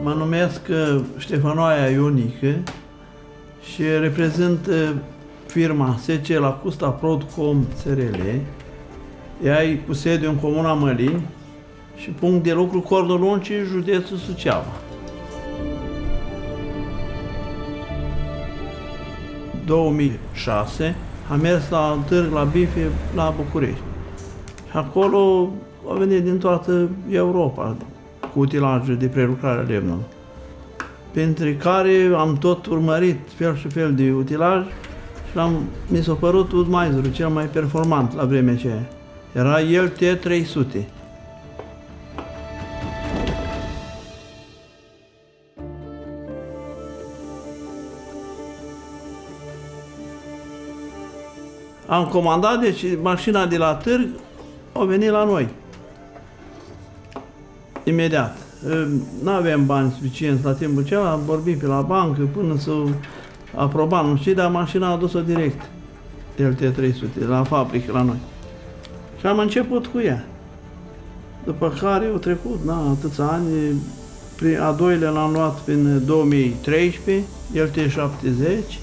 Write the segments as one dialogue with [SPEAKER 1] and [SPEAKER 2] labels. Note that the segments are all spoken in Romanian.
[SPEAKER 1] Mă numesc Ștefanoaia Ionică și reprezint firma SC Lacusta Prodcom SRL. Ea e cu sediu în comuna Mălin și punct de lucru Cordul Lungi, județul Suceava. 2006 am mers la târg la bife la București și acolo au venit din toată Europa cu utilaje de prelucrare a lemnului, printre care am tot urmărit fel și fel de utilaj și mi s-a părut Wood-Miserul cel mai performant la vremea aceea. Era LT300. Am comandat, deci mașina de la târg a venit la noi. Imediat. Nu aveam bani suficienți la timpul acela, am vorbit pe la bancă până să aproba, nu știu, dar mașina a adus-o direct, LT300, la fabrică, la noi. Și am început cu ea. După care au trecut, atâția ani, a doilea l-am luat prin 2013, LT70,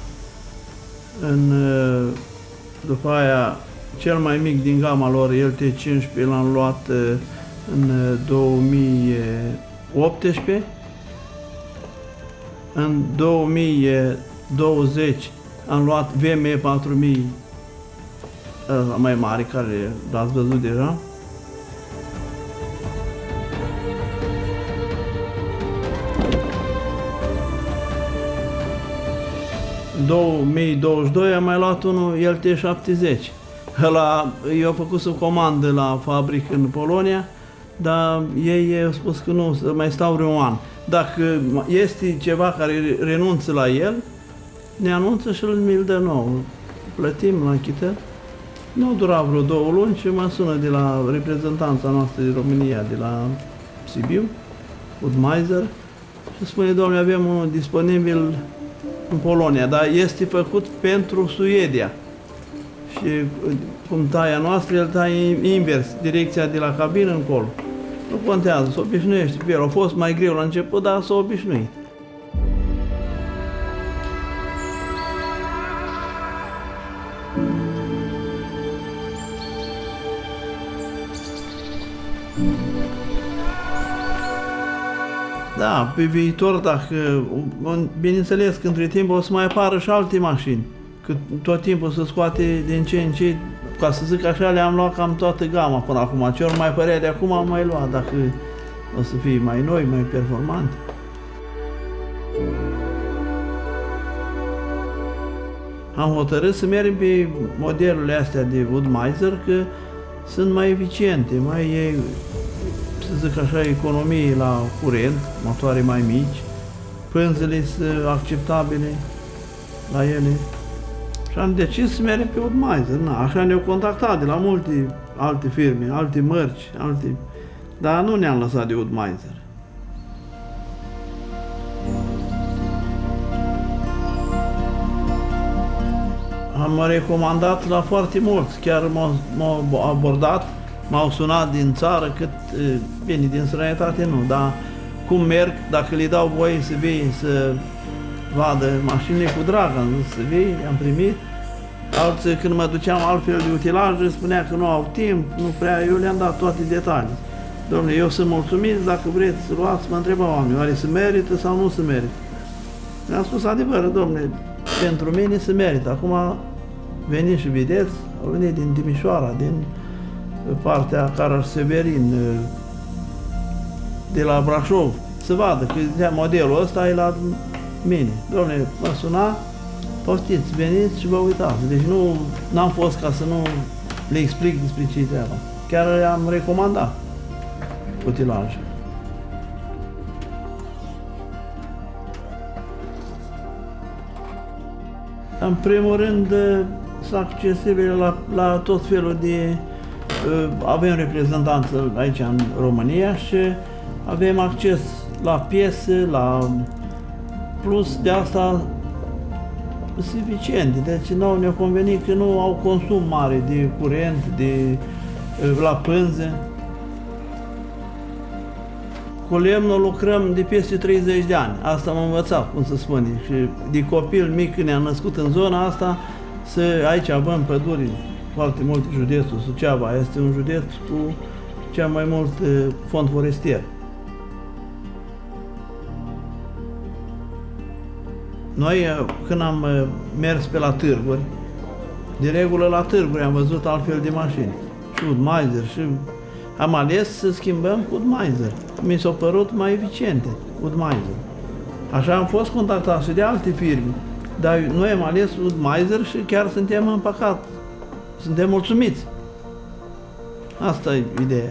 [SPEAKER 1] după aia, cel mai mic din gama lor, LT15, l-am luat în 2018. În 2020 am luat VM4000, ăla mai mare, care l-ați văzut deja. În 2022 am mai luat unul LT70. Ăla, eu am făcut sub comandă la fabrică în Polonia, dar ei au spus că nu, să mai stau vreun an. Dacă este ceva care renunță la el, ne anunță și mi-l dă nou. Plătim la chită. Nu dura vreo 2 luni și mă sună de la reprezentanța noastră din România, de la Sibiu, Wood-Miser, și spune, domnule, avem unul disponibil în Polonia, dar este făcut pentru Suedia. Și cum taia noastră, el taie invers, direcția de la cabină încolo. Nu contează, se obișnuiește cu el. A fost mai greu la început, dar s-a obișnuit. Da, pe viitor, dacă, bineînțeles că între timp o să mai apară și alte mașini, că tot timpul se scoate din ce în ce, ca să zic așa, le-am luat cam toată gama până acum. Ce ori mai părea de acum am mai luat, dacă o să fie mai noi, mai performante. Am hotărât să mergem pe modelurile astea de Wood-Miser, că sunt mai eficiente, mai, să zic așa, economii la curent, motoare mai mici, pânzele sunt acceptabile la ele. Și am decis să mergem pe Wood-Miser. Așa ne-au contactat de la multe alte firme, alte mărci, dar nu ne-am lăsat de Wood-Miser. Am recomandat la foarte mulți, chiar m-au abordat, m-au sunat din țară, bine, din străinătate nu, dar cum merg, dacă le dau voie să vii, să vadă mașinile, cu drag am zis să vii, am primit. Alții, când mă duceam altfel de utilaje, spunea că nu au timp, nu prea, eu le-am dat toate detalii. Dom'le, eu sunt mulțumit, dacă vreți să luați, mă întrebau oamenii, oare se merită sau nu se merită? Mi-am spus adevăr, dom'le, pentru mine se merită. Acum veniți și vedeți, au venit din Timișoara, din partea Caraș-Severin, de la Brașov, să vadă că modelul ăsta e la mine. Dom'le, mă suna, poftiți, veniți și vă uitați. Deci n-am fost ca să nu le explic despre ce-i treaba. Chiar le-am recomandat utilaje. În primul rând, sunt accesibile la tot felul de... Avem reprezentanță aici în România și avem acces la piese, plus de asta suficiente. Deci nouă ne-a convenit că nu au consum mare de curent, la pânze. Cu lemnul lucrăm de peste 30 de ani. Asta am învățat, cum se spune. Și de copil mic, când ne-am născut în zona asta, aici avem păduri foarte multe. Județul Suceava este un județ cu cel mai mult fond forestier. Noi, când am mers pe la târguri, de regulă la târguri am văzut altfel de mașini. Și Wood-Mizer, și am ales să schimbăm cu Wood-Mizer. Mi s-au părut mai eficiente Wood-Mizer. Așa am fost contactat și de alte firme, dar noi am ales Wood-Mizer și chiar suntem împăcați. Suntem mulțumiți. Asta e ideea.